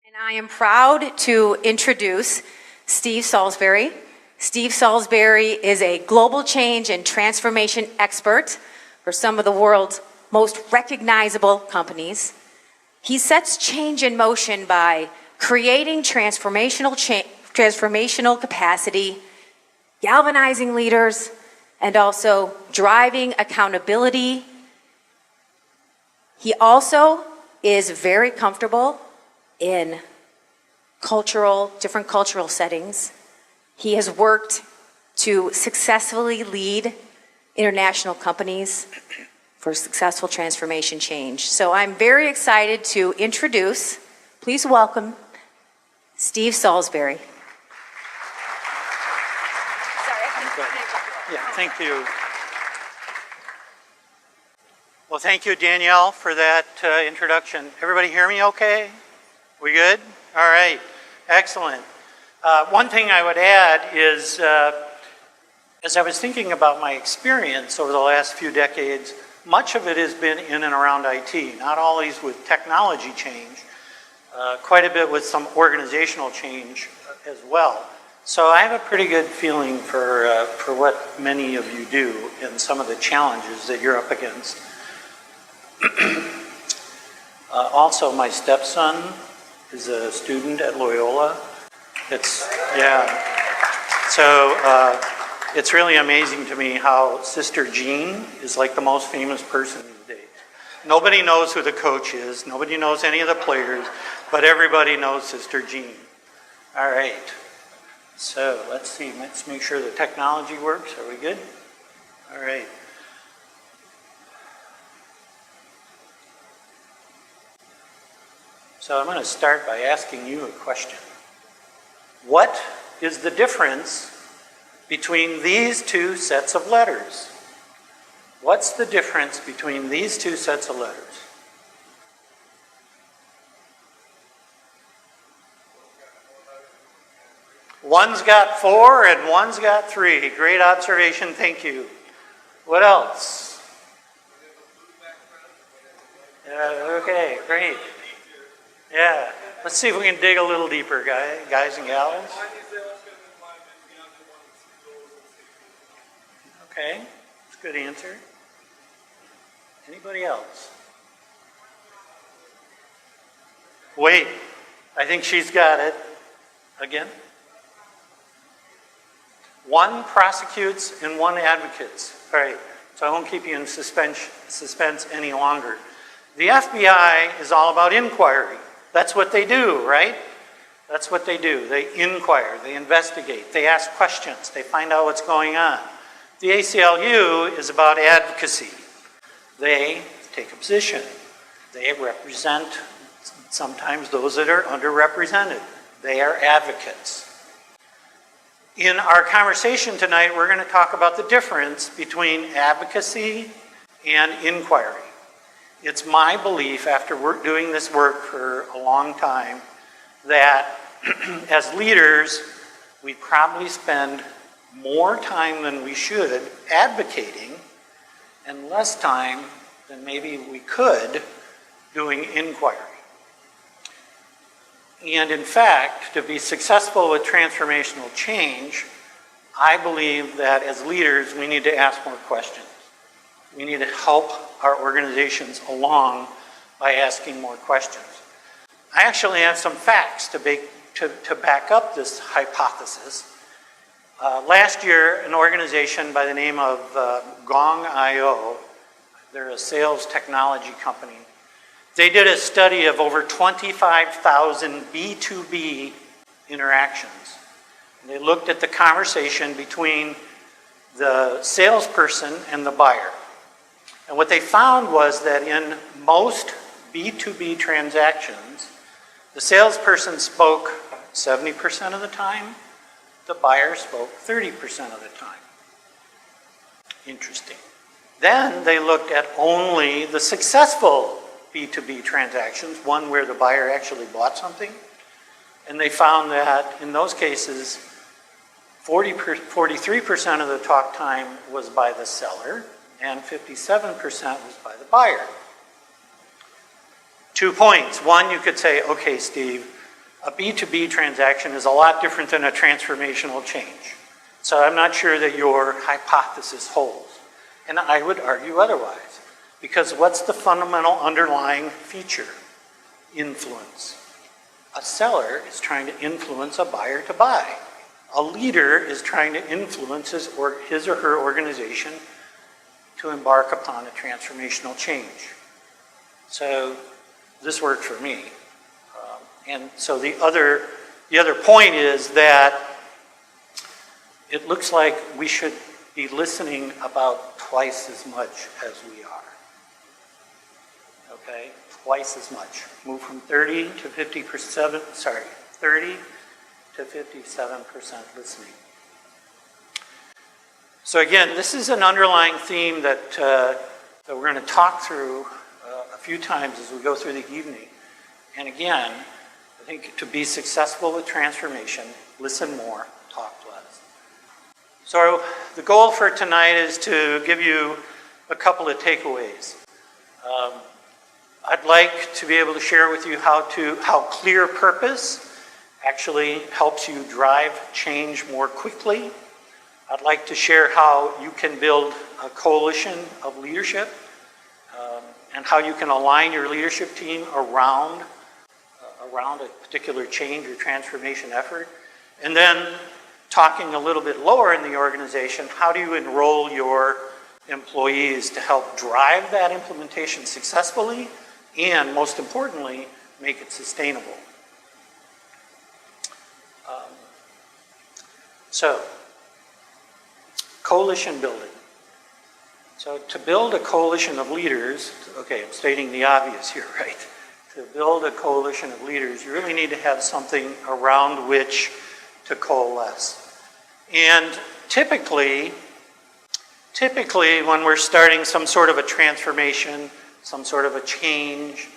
And I am proud to introduce Steve Salisbury. Steve Salisbury is a global change and transformation expert for some of the world's most recognizable companies. He sets change in motion by creating transformational capacity, galvanizing leaders, and also driving accountability. He also is very comfortable in different cultural settings. He has worked to successfully lead international companies for successful transformation change. So I'm very excited to introduce, please welcome, Steve Salisbury. Yeah, thank you. Well, thank you, Danielle, for that introduction. Everybody hear me okay? We good? All right, excellent. One thing I would add is, as I was thinking about my experience over the last few decades, much of it has been in and around IT, not always with technology change, quite a bit with some organizational change as well. So I have a pretty good feeling for what many of you do and some of the challenges that you're up against. Also, my stepson is a student at Loyola. So it's really amazing to me how Sister Jean is like the most famous person these days. Nobody knows who the coach is. Nobody knows any of the players, but everybody knows Sister Jean. All right. So let's see. Let's make sure the technology works. Are we good? All right. So I'm going to start by asking you a question. What is the difference between these two sets of letters? What's the difference between these two sets of letters? One's got 4 and one's got 3. Great observation, thank you. What else? Okay, great. Yeah, let's see if we can dig a little deeper, guys and gals. Okay, that's a good answer. Anybody else? Wait, I think she's got it. Again? One prosecutes and one advocates. All right, so I won't keep you in suspense any longer. The FBI is all about inquiry. That's what they do, right? That's what they do. They inquire, they investigate, they ask questions, they find out what's going on. The ACLU is about advocacy. They take a position. They represent sometimes those that are underrepresented. They are advocates. In our conversation tonight, we're going to talk about the difference between advocacy and inquiry. It's my belief, after doing this work for a long time, that as leaders, we probably spend more time than we should advocating and less time than maybe we could doing inquiry. And in fact, to be successful with transformational change, I believe that as leaders, we need to ask more questions. We need to help our organizations along by asking more questions. I actually have some facts to back up this hypothesis. Last year, an organization by the name of Gong.io, they're a sales technology company, they did a study of over 25,000 B2B interactions. And they looked at the conversation between the salesperson and the buyer. And what they found was that in most B2B transactions, the salesperson spoke 70% of the time, the buyer spoke 30% of the time. Interesting. Then they looked at only the successful B2B transactions, one where the buyer actually bought something, and they found that in those cases, 43% of the talk time was by the seller, and 57% was by the buyer. 2 points. One, you could say, okay, Steve, A B2B transaction is a lot different than a transformational change. So I'm not sure that your hypothesis holds. And I would argue otherwise. Because what's the fundamental underlying feature? Influence. A seller is trying to influence a buyer to buy. A leader is trying to influence his or her organization to embark upon a transformational change. So this worked for me. And so the other point is that it looks like we should be listening about twice as much as we are. Okay, twice as much. Move from 30 to 50%, 30 to 57% listening. So again, this is an underlying theme that we're going to talk through a few times as we go through the evening. And again, I think to be successful with transformation, listen more, talk less. So the goal for tonight is to give you a couple of takeaways. I'd like to be able to share with you how clear purpose actually helps you drive change more quickly. I'd like to share how you can build a coalition of leadership and how you can align your leadership team around a particular change or transformation effort. And then talking a little bit lower in the organization, how do you enroll your employees to help drive that implementation successfully and, most importantly, make it sustainable. So, coalition building. So to build a coalition of leaders, okay, I'm stating the obvious here, right? To build a coalition of leaders, you really need to have something around which to coalesce. And typically when we're starting some sort of a transformation, some sort of a change,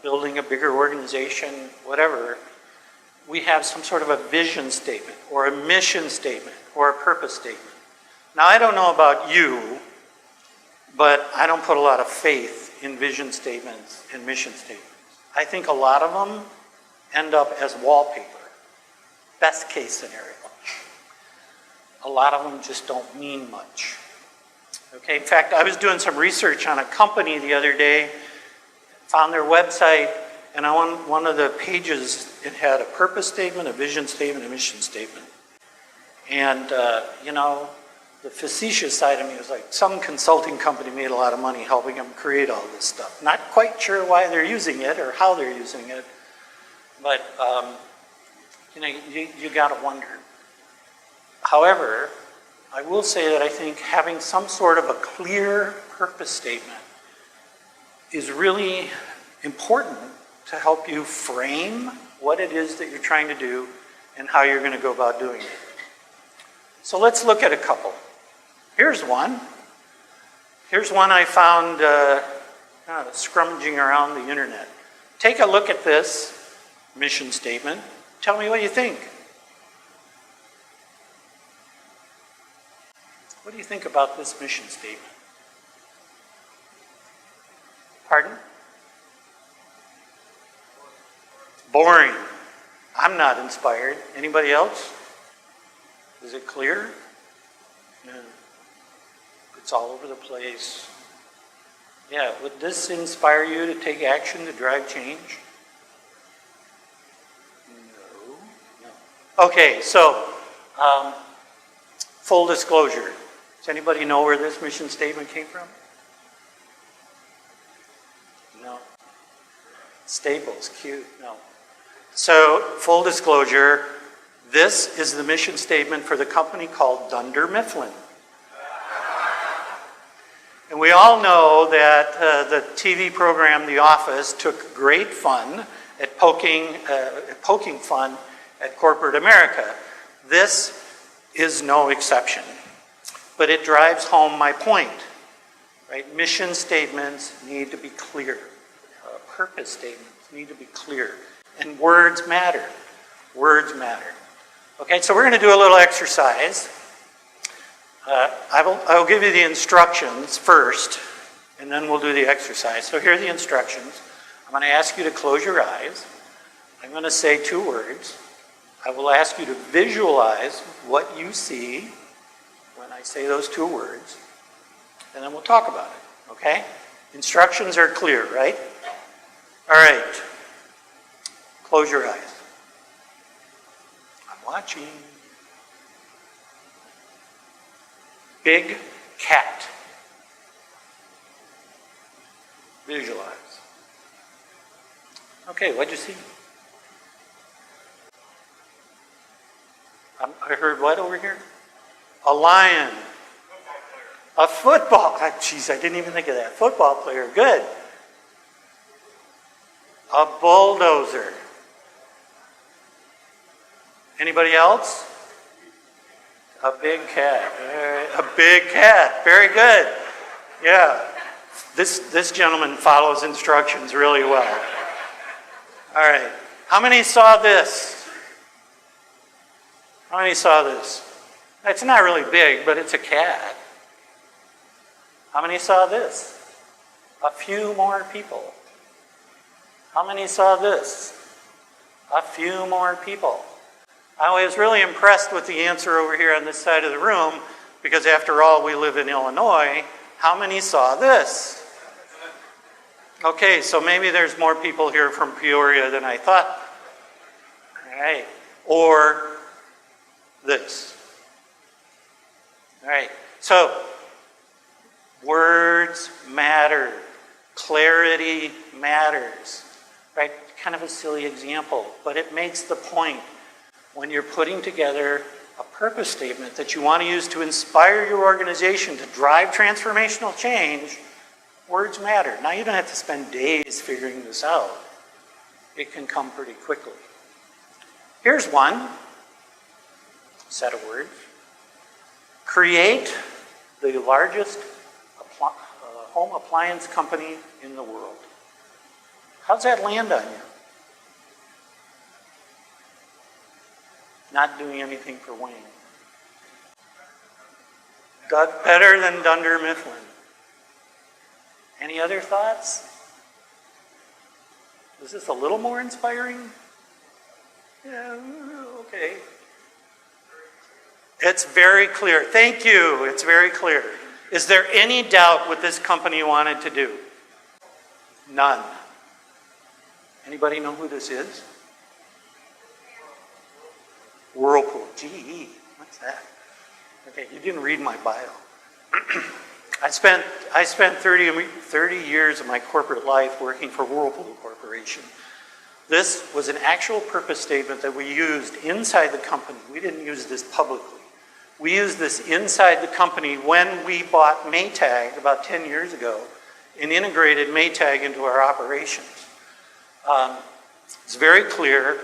building a bigger organization, whatever, we have some sort of a vision statement or a mission statement or a purpose statement. Now, I don't know about you, but I don't put a lot of faith in vision statements and mission statements. I think a lot of them end up as wallpaper. Best case scenario. A lot of them just don't mean much. Okay, in fact, I was doing some research on a company the other day, found their website, and on one of the pages, it had a purpose statement, a vision statement, a mission statement. And, you know, the facetious side of me was like, some consulting company made a lot of money helping them create all this stuff. Not quite sure why they're using it or how they're using it, but, you know, you gotta wonder. However, I will say that I think having some sort of a clear purpose statement is really important to help you frame what it is that you're trying to do and how you're going to go about doing it. So let's look at a couple. Here's one. Here's one I found scrummaging around the internet. Take a look at this mission statement. Tell me what you think. What do you think about this mission statement? Pardon? Boring. I'm not inspired. Anybody else? Is it clear? No. It's all over the place. Yeah, would this inspire you to take action to drive change? No. Okay, so full disclosure. Does anybody know where this mission statement came from? No. Staples, cute, no. So, full disclosure, this is the mission statement for the company called Dunder Mifflin. And we all know that the TV program The Office took great fun at poking fun at corporate America. This is no exception. But it drives home my point, right? Mission statements need to be clear. Purpose statements need to be clear. And words matter. Words matter. Okay, so we're going to do a little exercise. I will give you the instructions first, and then we'll do the exercise. So here are the instructions. I'm going to ask you to close your eyes. I'm going to say 2 words. I will ask you to visualize what you see when I say those 2 words, and then we'll talk about it, okay? Instructions are clear, right? All right. Close your eyes. I'm watching. Big cat. Visualize. Okay, what'd you see? I heard what over here? A lion. A football. Jeez, I didn't even think of that. Football player. Good. A bulldozer. Anybody else? A big cat. A big cat. Very good. Yeah. This gentleman follows instructions really well. All right. How many saw this? How many saw this? It's not really big, but it's a cat. How many saw this? A few more people. How many saw this? A few more people. I was really impressed with the answer over here on this side of the room, because after all, we live in Illinois. How many saw this? Okay, so maybe there's more people here from Peoria than I thought. All right. Or this. All right. So, words matter. Clarity matters. Right? Kind of a silly example, but it makes the point. When you're putting together a purpose statement that you want to use to inspire your organization to drive transformational change, words matter. Now, you don't have to spend days figuring this out. It can come pretty quickly. Here's one set of words. Create the largest home appliance company in the world. How's that land on you? Not doing anything for Wayne. Better than Dunder Mifflin. Any other thoughts? Is this a little more inspiring? Yeah, okay. It's very clear. Thank you. It's very clear. Is there any doubt what this company wanted to do? None. Anybody know who this is? Whirlpool. GE. What's that? Okay, you didn't read my bio. I spent 30 years of my corporate life working for Whirlpool Corporation. This was an actual purpose statement that we used inside the company. We didn't use this publicly. We used this inside the company when we bought Maytag about 10 years ago and integrated Maytag into our operations. It's very clear,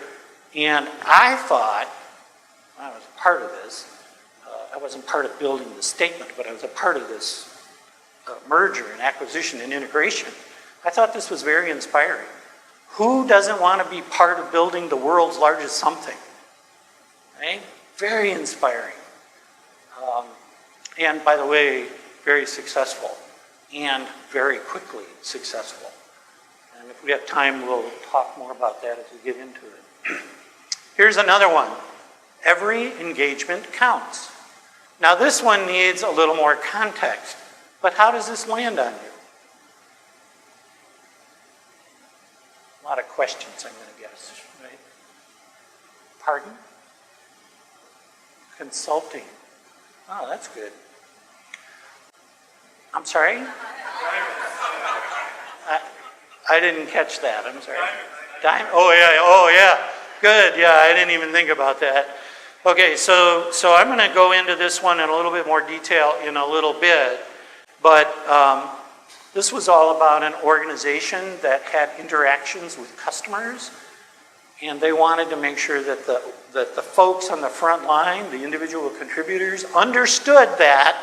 and I thought, I was part of this, I wasn't part of building the statement, but I was a part of this merger and acquisition and integration. I thought this was very inspiring. Who doesn't want to be part of building the world's largest something? Right? Very inspiring. And by the way, very successful and very quickly successful. And if we have time, we'll talk more about that as we get into it. Here's another one. Every engagement counts. Now this one needs a little more context, but how does this land on you? A lot of questions, I'm going to guess, right? Pardon? Consulting. Oh, that's good. I'm sorry? I didn't catch that, I'm sorry. Oh yeah. Good, yeah, I didn't even think about that. Okay, so I'm going to go into this one in a little bit more detail in a little bit, but this was all about an organization that had interactions with customers, and they wanted to make sure that the folks on the front line, the individual contributors, understood that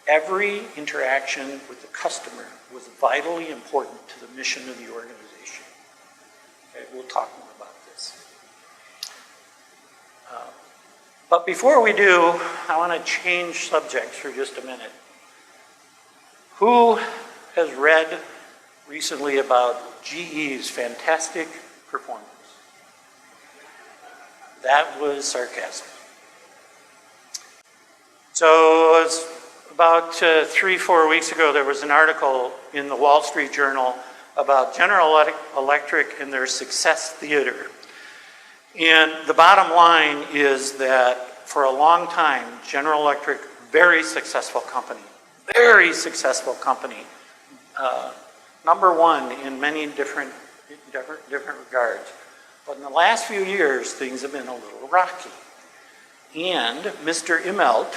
every interaction with the customer was vitally important to the mission of the organization. Okay, we'll talk more about this. But before we do, I want to change subjects for just a minute. Who has read recently about GE's fantastic performance. That was sarcasm. So it was about 3-4 weeks ago, there was an article in the Wall Street Journal about General Electric and their success theater. And the bottom line is that for a long time, General Electric, very successful company, number one in many different regards. But in the last few years, things have been a little rocky. And Mr. Immelt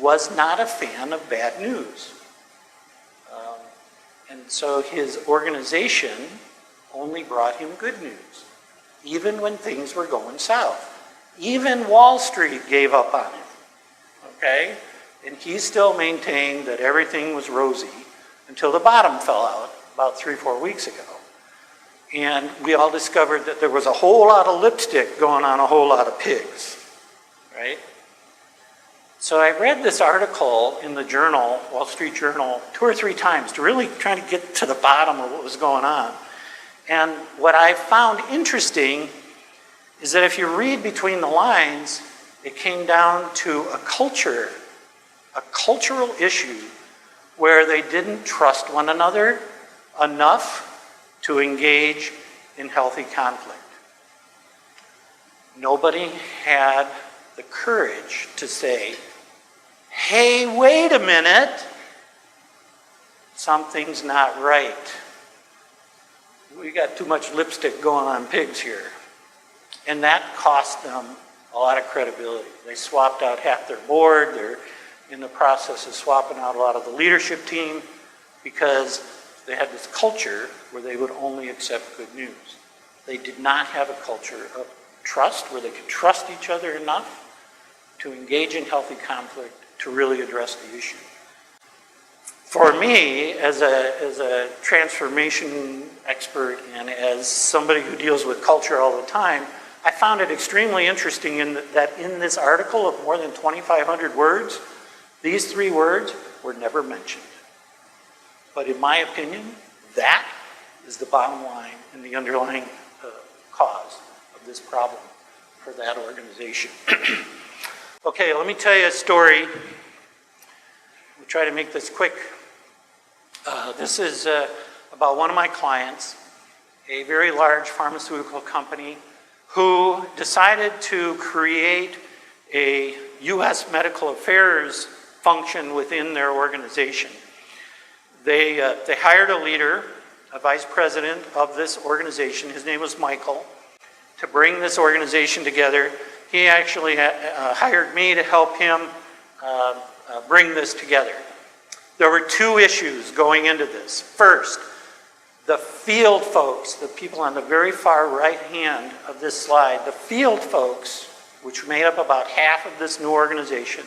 was not a fan of bad news. And so his organization only brought him good news, even when things were going south. Even Wall Street gave up on him, okay? And he still maintained that everything was rosy until the bottom fell out about 3-4 weeks ago. And we all discovered that there was a whole lot of lipstick going on a whole lot of pigs, right? So I read this article in the journal, Wall Street Journal, 2 or 3 times to really try to get to the bottom of what was going on. And what I found interesting is that if you read between the lines, it came down to a cultural issue where they didn't trust one another enough to engage in healthy conflict. Nobody had the courage to say, hey, wait a minute, something's not right. We got too much lipstick going on pigs here. And that cost them a lot of credibility. They swapped out half their board. They're in the process of swapping out a lot of the leadership team because they had this culture where they would only accept good news. They did not have a culture of trust where they could trust each other enough to engage in healthy conflict to really address the issue. For me, as a transformation expert and as somebody who deals with culture all the time, I found it extremely interesting that in this article of more than 2,500 words, these 3 words were never mentioned. But in my opinion, that is the bottom line and the underlying cause of this problem for that organization. Okay, let me tell you a story. We'll try to make this quick. This is about one of my clients, a very large pharmaceutical company who decided to create a U.S. medical affairs function within their organization. They hired a leader, a vice president of this organization. His name was Michael, to bring this organization together. He actually hired me to help him bring this together. There were 2 issues going into this. First, the field folks, the people on the very far right hand of this slide, the field folks, which made up about half of this new organization,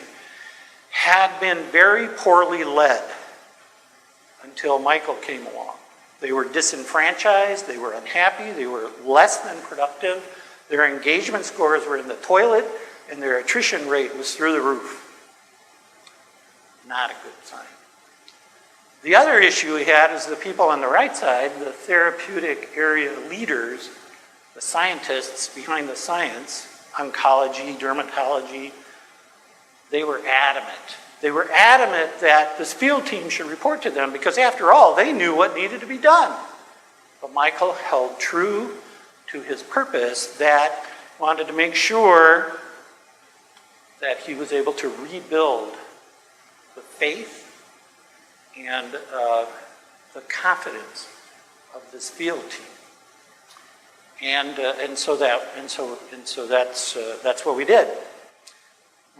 had been very poorly led until Michael came along. They were disenfranchised, they were unhappy, they were less than productive, their engagement scores were in the toilet, and their attrition rate was through the roof. Not a good sign. The other issue we had is the people on the right side, the therapeutic area leaders, the scientists behind the science, oncology, dermatology, they were adamant. They were adamant that this field team should report to them because after all, they knew what needed to be done. But Michael held true to his purpose that wanted to make sure that he was able to rebuild the faith and the confidence of this field team. And so that's what we did.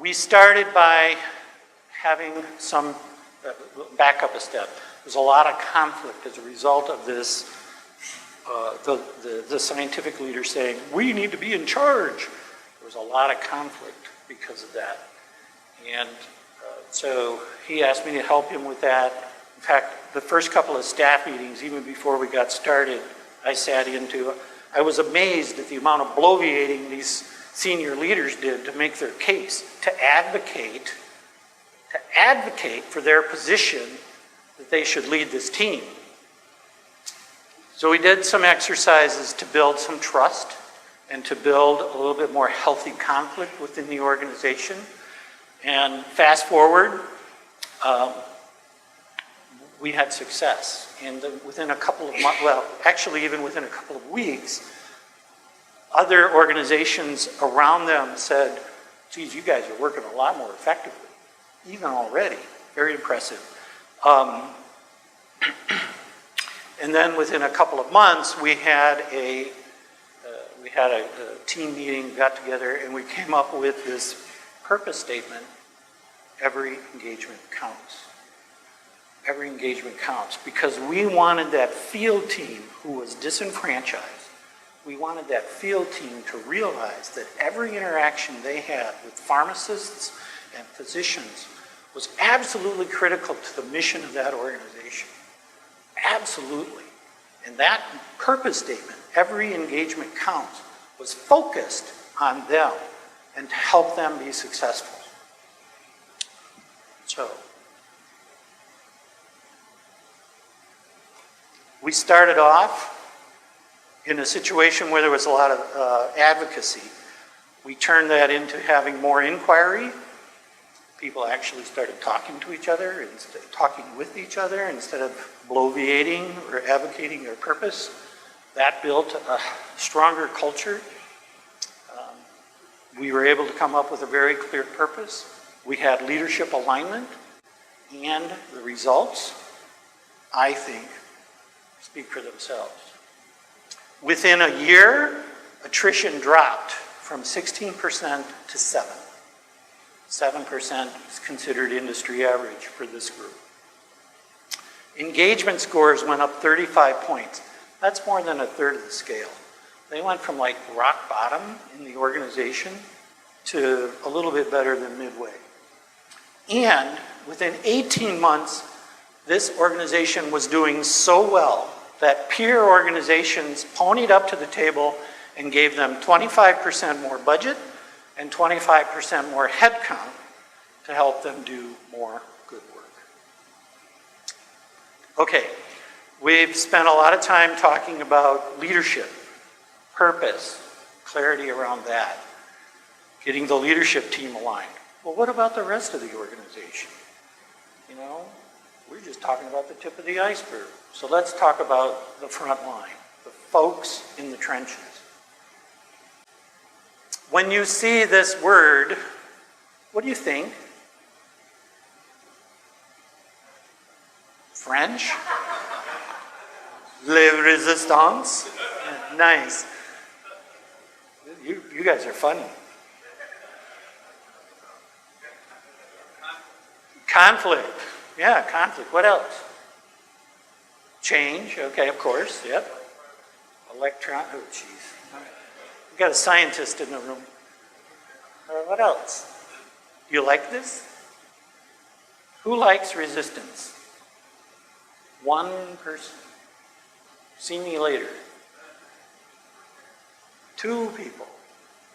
We started by having some, back up a step. There's a lot of conflict as a result of this, the scientific leader saying, we need to be in charge. There was a lot of conflict because of that. And so he asked me to help him with that. In fact, the first couple of staff meetings, even before we got started, I sat into. I was amazed at the amount of bloviating these senior leaders did to make their case, to advocate for their position that they should lead this team. So we did some exercises to build some trust and to build a little bit more healthy conflict within the organization. And fast forward, we had success. And within a couple of months, well, actually even within a couple of weeks, other organizations around them said, geez, you guys are working a lot more effectively, even already. Very impressive. And then within a couple of months, we had a team meeting, got together, and we came up with this purpose statement: every engagement counts. Every engagement counts, because we wanted that field team who was disenfranchised, we wanted that field team to realize that every interaction they had with pharmacists and physicians was absolutely critical to the mission of that organization. Absolutely. And that purpose statement, every engagement counts, was focused on them and to help them be successful. So, we started off in a situation where there was a lot of advocacy. We turned that into having more inquiry. People actually started talking to each other, instead of talking with each other, instead of bloviating or advocating their purpose. That built a stronger culture. We were able to come up with a very clear purpose. We had leadership alignment, and the results, I think, speak for themselves. Within a year, attrition dropped from 16% to 7%. 7% is considered industry average for this group. Engagement scores went up 35 points. That's more than a third of the scale. They went from like rock bottom in the organization to a little bit better than midway. And within 18 months, this organization was doing so well that peer organizations ponied up to the table and gave them 25% more budget and 25% more headcount to help them do more good work. Okay, we've spent a lot of time talking about leadership, purpose, clarity around that, getting the leadership team aligned. Well, what about the rest of the organization? You know, we're just talking about the tip of the iceberg. So let's talk about the front line, the folks in the trenches. When you see this word, what do you think? French? Le résistance? Nice. You guys are funny. Conflict. Yeah, conflict. What else? Change. Okay, of course. Yep. Electron. Oh, jeez. We've got a scientist in the room. What else? You like this? Who likes resistance? One person. See me later. 2 people.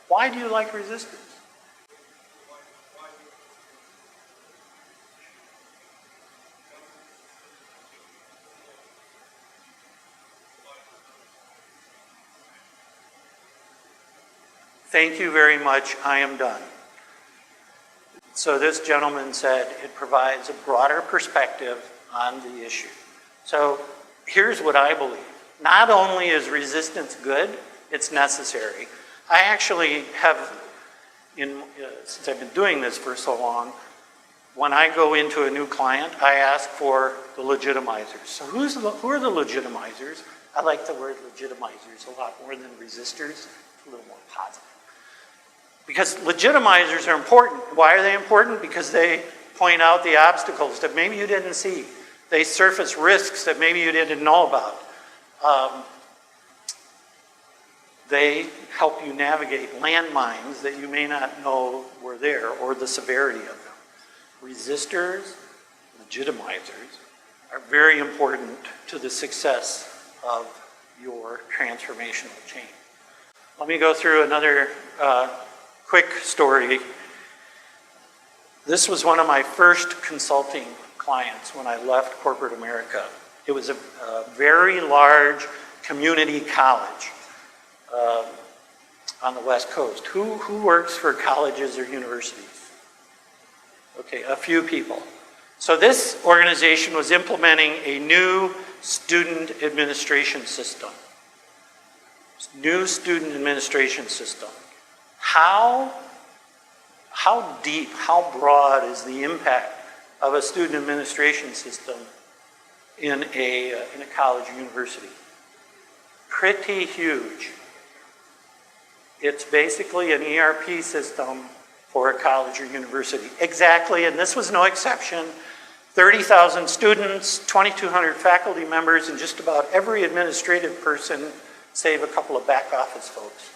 Why do you like resistance? Thank you very much. I am done. So this gentleman said it provides a broader perspective on the issue. So here's what I believe. Not only is resistance good, it's necessary. I actually have, since I've been doing this for so long, when I go into a new client, I ask for the legitimizers. So who are the legitimizers? I like the word legitimizers a lot more than resistors. It's a little more positive. Because legitimizers are important. Why are they important? Because they point out the obstacles that maybe you didn't see. They surface risks that maybe you didn't know about. They help you navigate landmines that you may not know were there, or the severity of them. Resistors, legitimizers, are very important to the success of your transformational change. Let me go through another quick story. This was one of my first consulting clients when I left corporate America. It was a very large community college on the West Coast. Who works for colleges or universities? Okay, a few people. So this organization was implementing a new student administration system. New student administration system. How deep, how broad is the impact of a student administration system in a college or university? Pretty huge. It's basically an ERP system for a college or university. Exactly, and this was no exception. 30,000 students, 2,200 faculty members, and just about every administrative person, save a couple of back office folks.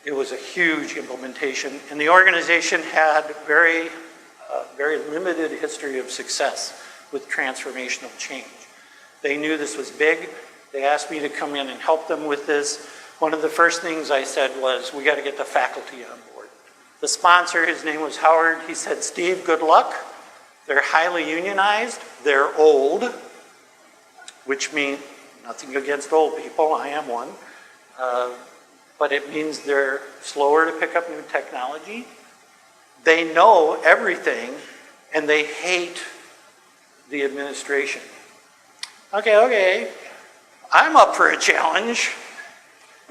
It was a huge implementation, and the organization had very limited history of success with transformational change. They knew this was big. They asked me to come in and help them with this. One of the first things I said was, we got to get the faculty on board. The sponsor, his name was Howard, he said, Steve, good luck. They're highly unionized, they're old, which means nothing against old people, I am one, but it means they're slower to pick up new technology. They know everything, and they hate the administration. Okay, I'm up for a challenge.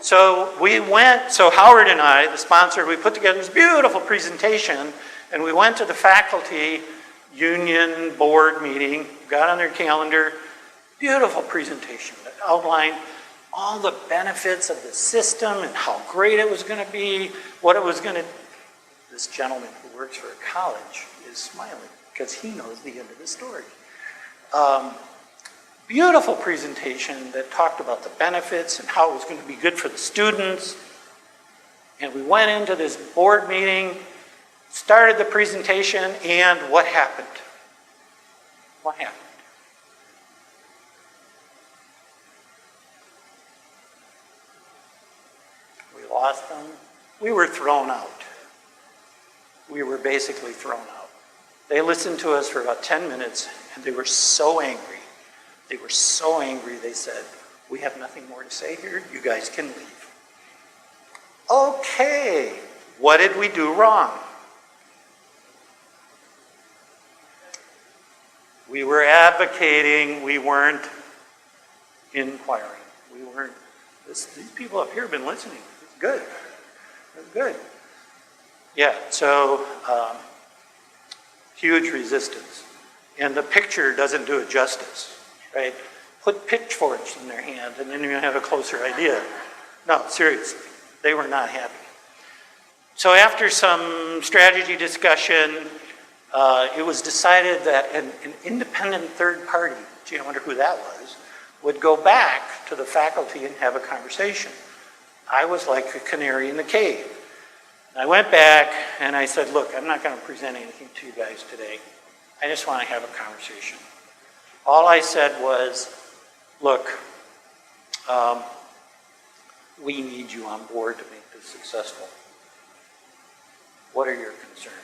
So Howard and I, the sponsor, we put together this beautiful presentation, and we went to the faculty union board meeting, got on their calendar, beautiful presentation that outlined all the benefits of the system and how great it was going to be, what it was going to. This gentleman who works for a college is smiling because he knows the end of the story. Beautiful presentation that talked about the benefits and how it was going to be good for the students. And we went into this board meeting, started the presentation, and what happened? What happened? We lost them. We were thrown out. We were basically thrown out. They listened to us for about 10 minutes, and they were so angry. They were so angry, they said, we have nothing more to say here. You guys can leave. Okay, what did we do wrong? We were advocating, we weren't inquiring. We weren't, these people up here have been listening. It's good. It's good. Yeah, so huge resistance. And the picture doesn't do it justice, right? Put pitchforks in their hand and then you have a closer idea. No, seriously, they were not happy. So after some strategy discussion, it was decided that an independent third party, gee, I wonder who that was, would go back to the faculty and have a conversation. I was like a canary in the cave. I went back and I said, look, I'm not going to present anything to you guys today. I just want to have a conversation. All I said was, look, we need you on board to make this successful. What are your concerns?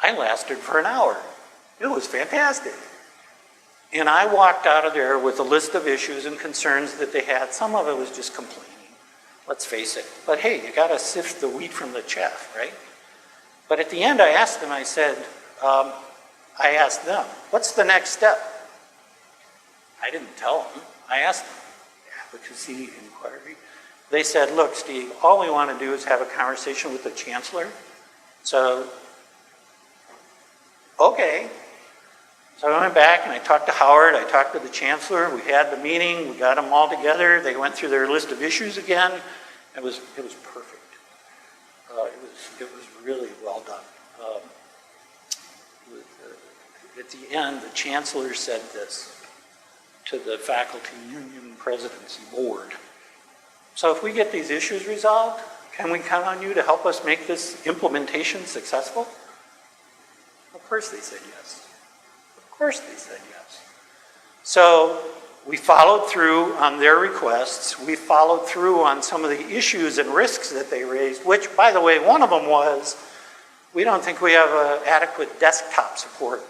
I lasted for an hour. It was fantastic. And I walked out of there with a list of issues and concerns that they had. Some of it was just complaining, let's face it. But hey, you got to sift the wheat from the chaff, right? But at the end, I asked them, I said, I asked them, what's the next step? I didn't tell them. I asked them, advocacy, inquiry. They said, look, Steve, all we want to do is have a conversation with the chancellor. So, okay. So I went back and I talked to Howard, I talked to the chancellor, we had the meeting, we got them all together, they went through their list of issues again. It was perfect. It was really well done. At the end, the chancellor said this to the faculty union presidency board. So if we get these issues resolved, can we count on you to help us make this implementation successful? Of course they said yes. Of course they said yes. So we followed through on their requests. We followed through on some of the issues and risks that they raised, which, by the way, one of them was, we don't think we have adequate desktop support,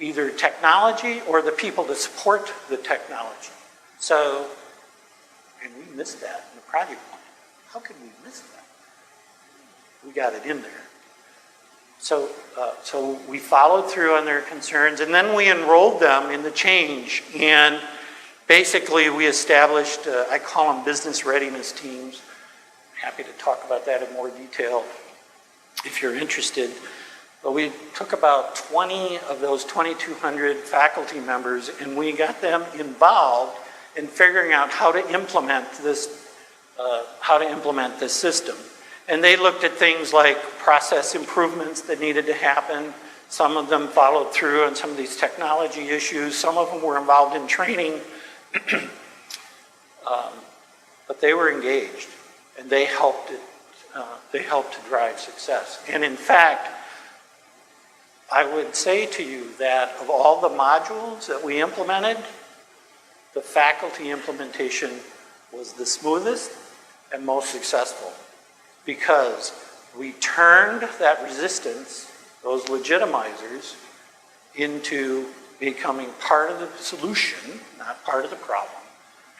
either technology or the people to support the technology. So And we missed that in the project plan. How could we miss that? We got it in there. So we followed through on their concerns, and then we enrolled them in the change. And basically, we established, I call them business readiness teams. I'm happy to talk about that in more detail if you're interested. But we took about 20 of those 2,200 faculty members, and we got them involved in figuring out how to implement this system. And they looked at things like process improvements that needed to happen. Some of them followed through on some of these technology issues. Some of them were involved in training. But they were engaged, and they helped to drive success. And in fact, I would say to you that of all the modules that we implemented, the faculty implementation was the smoothest and most successful, because we turned that resistance, those legitimizers, into becoming part of the solution, not part of the problem.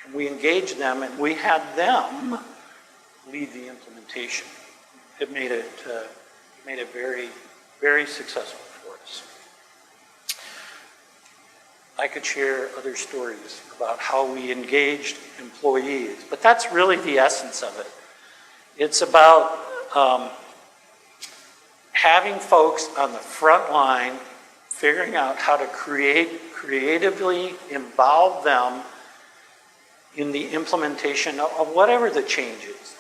And we engaged them, and we had them lead the implementation. It made it very, very successful for us. I could share other stories about how we engaged employees, but that's really the essence of it. It's about having folks on the front line figuring out how to creatively involve them in the implementation of whatever the change is.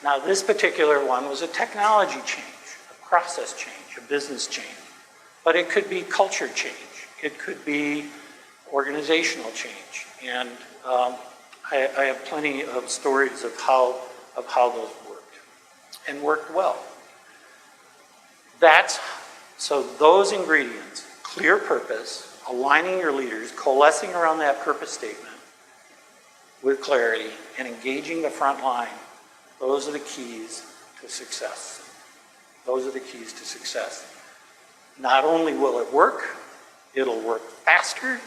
Now, this particular one was a technology change, a process change, a business change, but it could be culture change. It could be organizational change, and I have plenty of stories of how those worked, and worked well. So those ingredients, clear purpose, aligning your leaders, coalescing around that purpose statement with clarity, and engaging the front line, those are the keys to success. Those are the keys to success. Not only will it work, it'll work faster,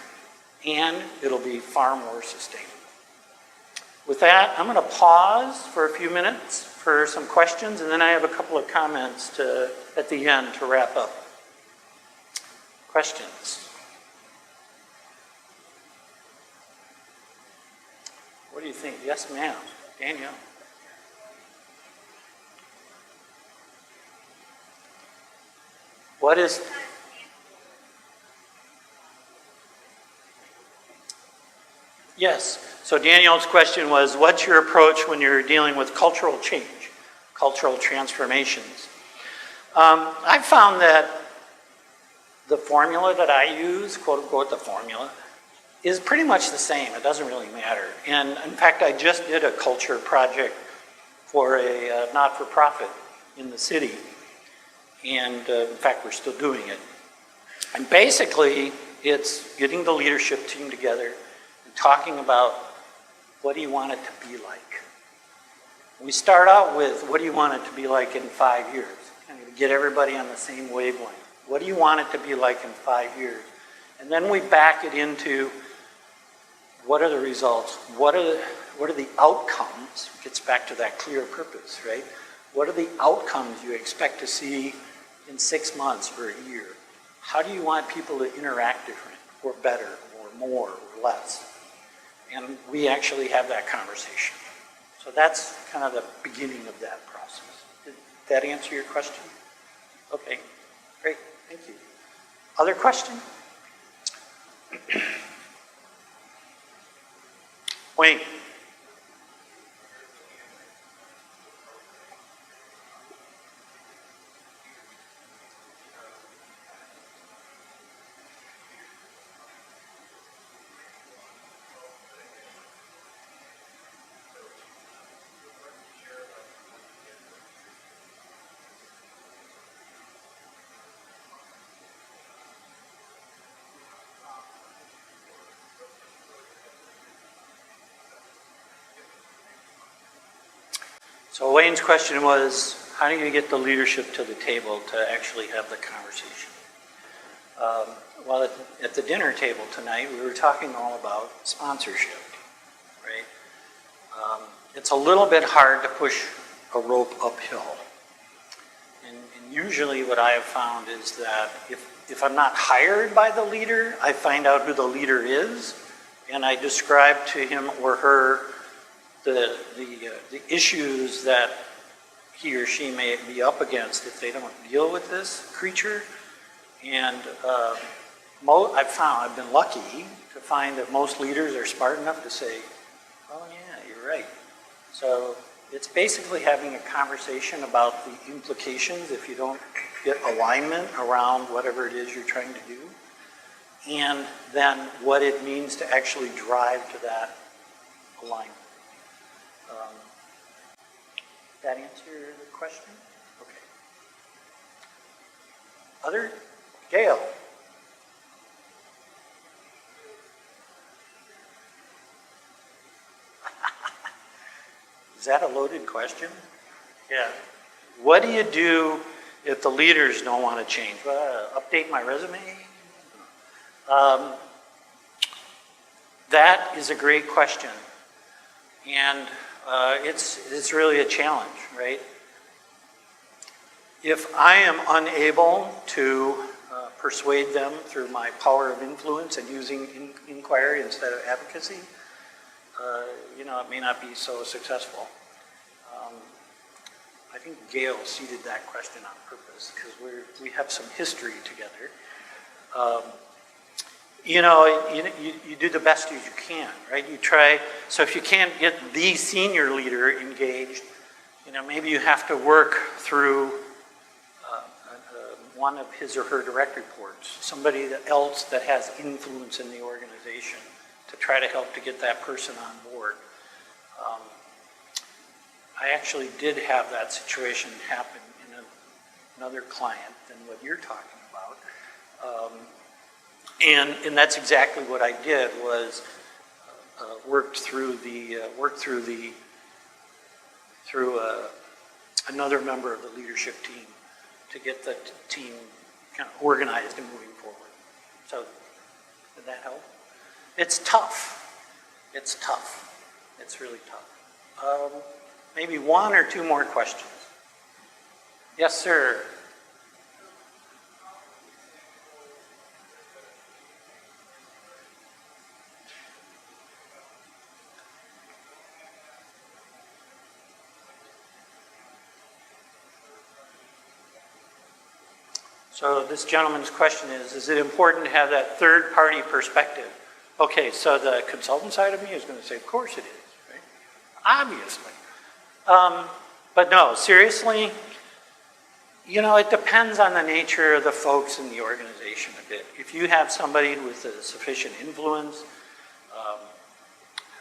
and it'll be far more sustainable. With that, I'm going to pause for a few minutes for some questions, and then I have a couple of comments at the end to wrap up. Questions? What do you think? Yes, ma'am. Danielle. What is... Yes. So Danielle's question was, what's your approach when you're dealing with cultural change, cultural transformations? I've found that the formula that I use, quote unquote the formula, is pretty much the same. It doesn't really matter. And in fact, I just did a culture project for a not-for-profit in the city. And in fact, we're still doing it. And basically, it's getting the leadership team together and talking about what do you want it to be like. We start out with what do you want it to be like in 5 years, kind of get everybody on the same wavelength. What do you want it to be like in 5 years? And then we back it into what are the results? What are the outcomes? It gets back to that clear purpose, right? What are the outcomes you expect to see in 6 months or a year? How do you want people to interact different or better or more or less? And we actually have that conversation. So that's kind of the beginning of that process. Did that answer your question? Okay, great, thank you. Other question? Wayne. So Wayne's question was, how do you get the leadership to the table to actually have the conversation? Well, at the dinner table tonight, we were talking all about sponsorship, right? it's a little bit hard to push a rope uphill. And usually what I have found is that if I'm not hired by the leader, I find out who the leader is, and I describe to him or her the issues that he or she may be up against if they don't deal with this creature. And I've been lucky to find that most leaders are smart enough to say, oh yeah, you're right. So it's basically having a conversation about the implications if you don't get alignment around whatever it is you're trying to do, and then what it means to actually drive to that alignment. That answer the question? Okay. Other? Gail? Is that a loaded question? Yeah. What do you do if the leaders don't want to change? Update my resume? That is a great question. And it's really a challenge, right? If I am unable to persuade them through my power of influence and using inquiry instead of advocacy, it may not be so successful. I think Gail seeded that question on purpose because we have some history together. You do the best as you can, right? You try, so if you can't get the senior leader engaged, maybe you have to work through one of his or her direct reports, somebody else that has influence in the organization to try to help to get that person on board. I actually did have that situation happen in another client than what you're talking about. And that's exactly what I did was worked through another member of the leadership team to get the team kind of organized and moving forward. So did that help? It's tough. It's tough. It's really tough. Maybe one or two more questions. Yes, sir. So this gentleman's question is it important to have that third-party perspective? Okay, so the consultant side of me is going to say, of course it is, right? Obviously. But no, seriously, it depends on the nature of the folks in the organization a bit. If you have somebody with a sufficient influence,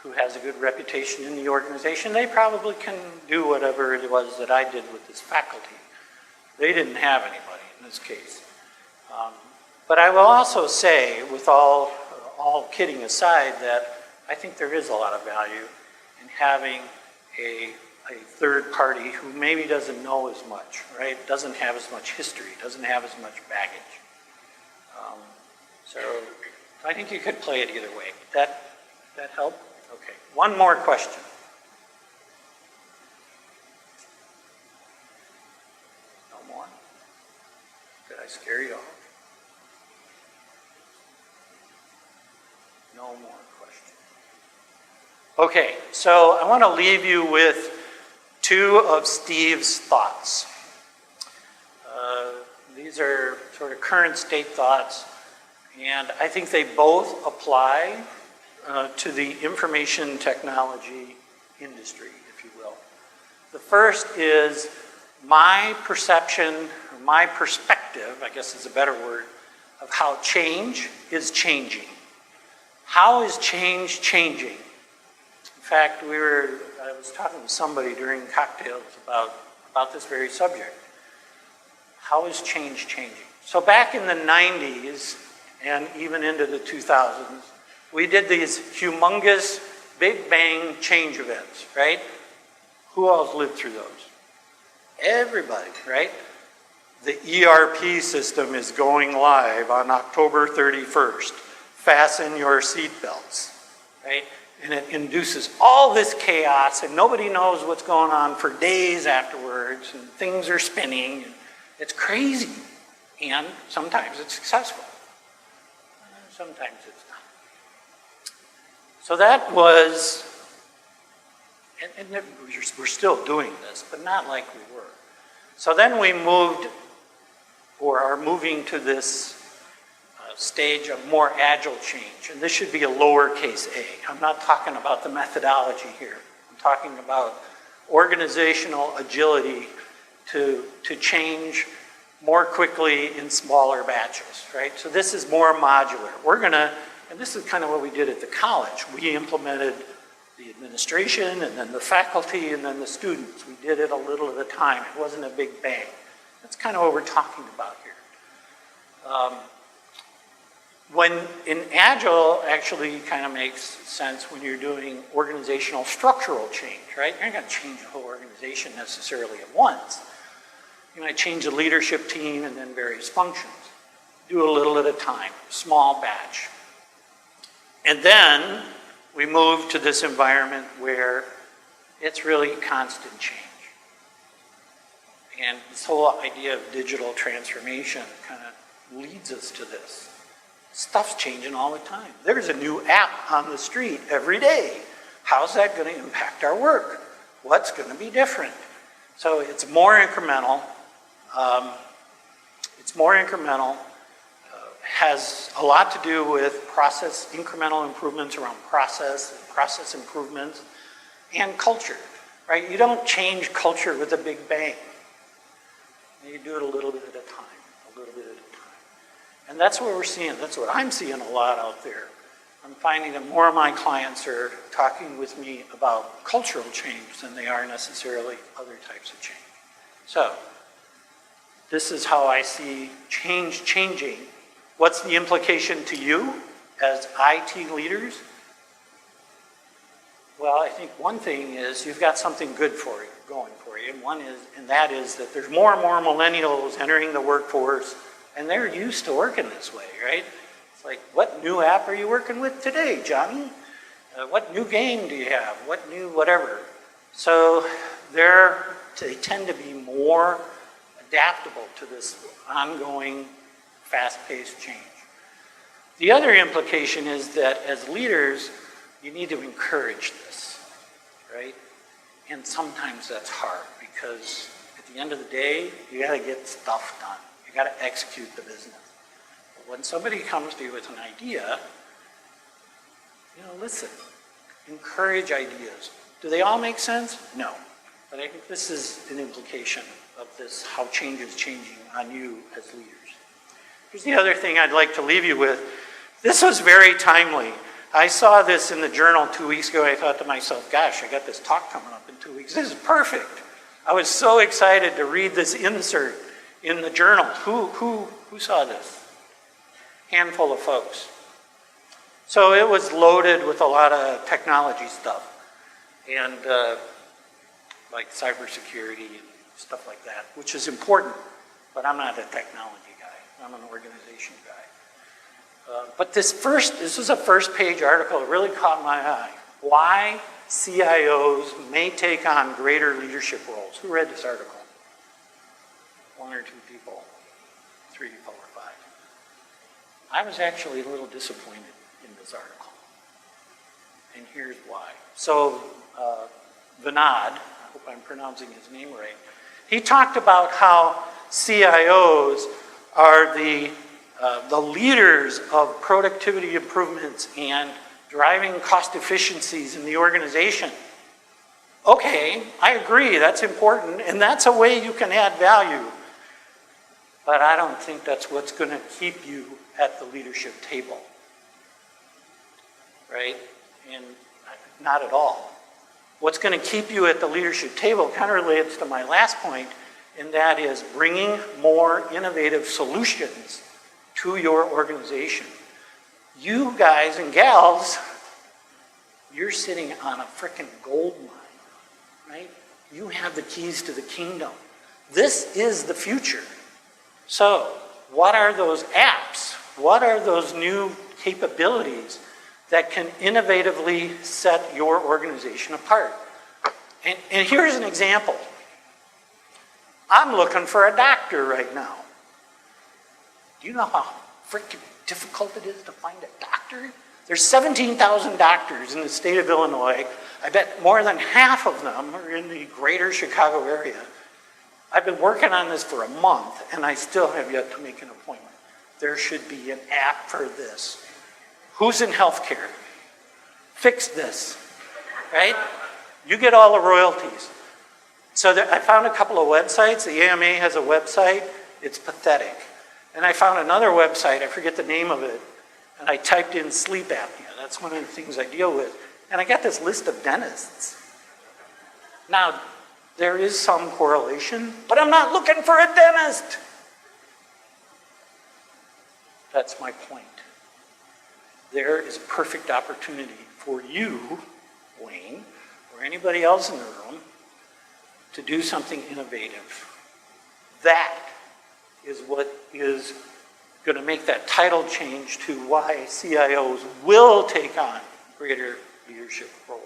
who has a good reputation in the organization, they probably can do whatever it was that I did with this faculty. They didn't have anybody in this case. But I will also say, with all kidding aside, that I think there is a lot of value in having a third party who maybe doesn't know as much, right? Doesn't have as much history, doesn't have as much baggage. So I think you could play it either way. That help? Okay. One more question. No more? Did I scare you off? No more questions. Okay, so I want to leave you with two of Steve's thoughts. These are sort of current state thoughts, and I think they both apply to the information technology industry, if you will. The first is my perception, or my perspective, I guess is a better word, of how change is changing. How is change changing? In fact, I was talking to somebody during cocktails about this very subject. How is change changing? So back in the 90s and even into the 2000s, we did these humongous Big Bang change events, right? Who else lived through those? Everybody, right? The ERP system is going live on October 31st. Fasten your seatbelts, right? and it induces all this chaos, and nobody knows what's going on for days afterwards, and things are spinning, and it's crazy. And sometimes it's successful. Sometimes it's not. So that was, and we're still doing this, but not like we were. So then we moved, or are moving to this stage of more agile change. And this should be a lowercase a. I'm not talking about the methodology here. I'm talking about organizational agility to change more quickly in smaller batches, right? So this is more modular. We're gonna, and this is kind of what we did at the college. We implemented the administration and then the faculty and then the students. We did it a little at a time. It wasn't a big bang. That's kind of what we're talking about here. When in Agile actually kind of makes sense when you're doing organizational structural change, right? You're not going to change the whole organization necessarily at once. You might change the leadership team and then various functions. Do a little at a time, small batch. And then we move to this environment where it's really constant change. And this whole idea of digital transformation kind of leads us to this. Stuff's changing all the time. There's a new app on the street every day. How's that going to impact our work? What's going to be different? So it's more incremental. Has a lot to do with process, incremental improvements around process improvements, and culture, right? You don't change culture with a big bang. You do it a little bit at a time, And that's what we're seeing. That's what I'm seeing a lot out there. I'm finding that more of my clients are talking with me about cultural change than they are necessarily other types of change. So, this is how I see change changing. What's the implication to you as IT leaders? Well, I think one thing is you've got something good for you, going for you, and that is that there's more and more millennials entering the workforce, and they're used to working this way, right? It's like, what new app are you working with today, Johnny? What new game do you have? What new whatever? So they tend to be more adaptable to this ongoing fast-paced change. The other implication is that as leaders, you need to encourage this, right? And sometimes that's hard because at the end of the day, you got to get stuff done. You got to execute the business. But when somebody comes to you with an idea, listen, encourage ideas. Do they all make sense? No. But I think this is an implication of this, how change is changing on you as leaders. Here's the other thing I'd like to leave you with. This was very timely. I saw this in the journal 2 weeks ago. I thought to myself, gosh, I got this talk coming up in 2 weeks. This is perfect. I was so excited to read this insert in the journal. Who saw this? Handful of folks. So it was loaded with a lot of technology stuff and like cybersecurity and stuff like that, which is important, but I'm not a technology guy. I'm an organization guy. But this is a first page article. It really caught my eye. Why CIOs may take on greater leadership roles. Who read this article? 1 or 2 people, 3, 4, 5. I was actually a little disappointed in this article. And here's why. So Vinod, I hope I'm pronouncing his name right, he talked about how CIOs are the leaders of productivity improvements and driving cost efficiencies in the organization. Okay, I agree, that's important, and that's a way you can add value. But I don't think that's what's going to keep you at the leadership table. Right? And not at all. What's going to keep you at the leadership table kind of relates to my last point, and that is bringing more innovative solutions to your organization. You guys and gals, you're sitting on a frickin' gold mine, right? You have the keys to the kingdom. This is the future. So, what are those apps? What are those new capabilities that can innovatively set your organization apart. And here's an example. I'm looking for a doctor right now. Do you know how freaking difficult it is to find a doctor? There's 17,000 doctors in the state of Illinois. I bet more than half of them are in the greater Chicago area. I've been working on this for a month, and I still have yet to make an appointment. There should be an app for this. Who's in healthcare? Fix this, right? You get all the royalties. So I found a couple of websites. The AMA has a website. It's pathetic. And I found another website, I forget the name of it, and I typed in sleep apnea. That's one of the things I deal with. And I got this list of dentists. Now, there is some correlation, but I'm not looking for a dentist. That's my point. There is a perfect opportunity for you, Wayne, or anybody else in the room, to do something innovative. That is what is going to make that title change to why CIOs will take on greater leadership roles.